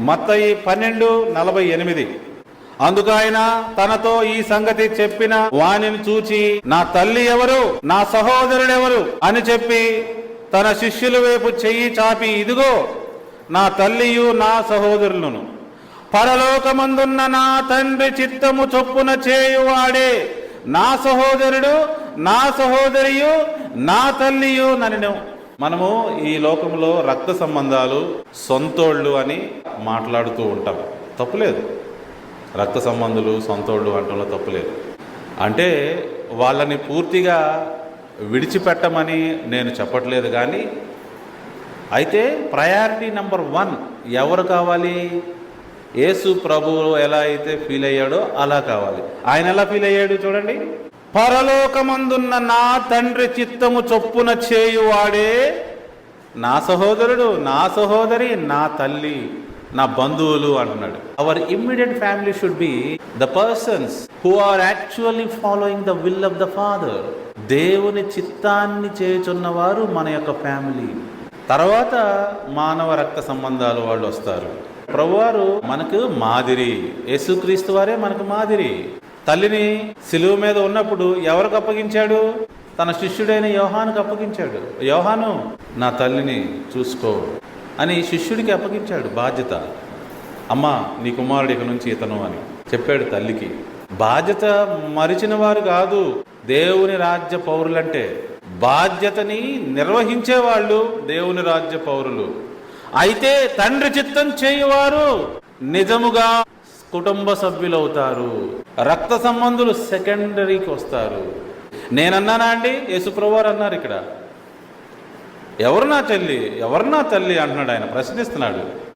మత్తయి 12:48. అందుకు ఆయన తనతో ఈ సంగతి చెప్పిన వానిని చూచి, నా తల్లి ఎవరు, నా సహోదరుడెవరు అని చెప్పి తన శిష్యుల వైపు చెయ్యి చాపి, ఇదిగో నా తల్లియు నా సహోదరులను, పరలోకమందున్న నా తండ్రి చిత్తము చొప్పున చేయువాడే నా సహోదరుడు, నా సహోదరియు, నా తల్లియు నన్ను. మనము ఈ లోకంలో రక్త సంబంధాలు సొంతోళ్ళు అని మాట్లాడుతూ ఉంటాం. తప్పులేదు, రక్త సంబంధులు సొంతోళ్ళు అంటంలో తప్పులేదు. అంటే వాళ్ళని పూర్తిగా విడిచిపెట్టమని నేను చెప్పట్లేదు. కానీ అయితే ప్రయారిటీ నెంబర్ 1 ఎవరు కావాలి? యేసు ప్రభువు ఎలా అయితే ఫీల్ అయ్యాడో అలా కావాలి. ఆయన ఎలా ఫీల్ అయ్యాడు చూడండి. పరలోకమందున్న నా తండ్రి చిత్తము చొప్పున చేయువాడే నా సహోదరుడు, నా సహోదరి, నా తల్లి, నా బంధువులు అంటున్నాడు. Our immediate family should be the persons who are actually following the will of the father. దేవుని చిత్తాన్ని చేయుచున్నవారు మన యొక్క ఫ్యామిలీ. తర్వాత మానవ రక్త సంబంధాలు వాళ్ళు వస్తారు. ప్రభువారు మనకు మాదిరి, యేసుక్రీస్తు వారే మనకు మాదిరి. తల్లిని సిలువ మీద ఉన్నప్పుడు ఎవరికి అప్పగించాడు? తన శిష్యుడైన యోహానుకు అప్పగించాడు. యోహాను, నా తల్లిని చూసుకో అని శిష్యుడికి అప్పగించాడు బాధ్యత. అమ్మా, నీ కుమారుడి ఇక నుంచి ఇతను అని చెప్పాడు తల్లికి. బాధ్యత మరిచిన వారు కాదు దేవుని రాజ్య పౌరులంటే. బాధ్యతని నిర్వహించేవాళ్ళు దేవుని రాజ్య పౌరులు. అయితే తండ్రి చిత్తం చేయువారు నిజముగా కుటుంబ సభ్యులు అవుతారు. రక్త సంబంధులు సెకండరీకి వస్తారు. నేనన్నానా అండి? యేసుప్రభువారు అన్నారు ఇక్కడ, ఎవరు నా తల్లి, ఎవరు నా తల్లి అంటున్నాడు. ఆయన ప్రశ్నిస్తున్నాడు.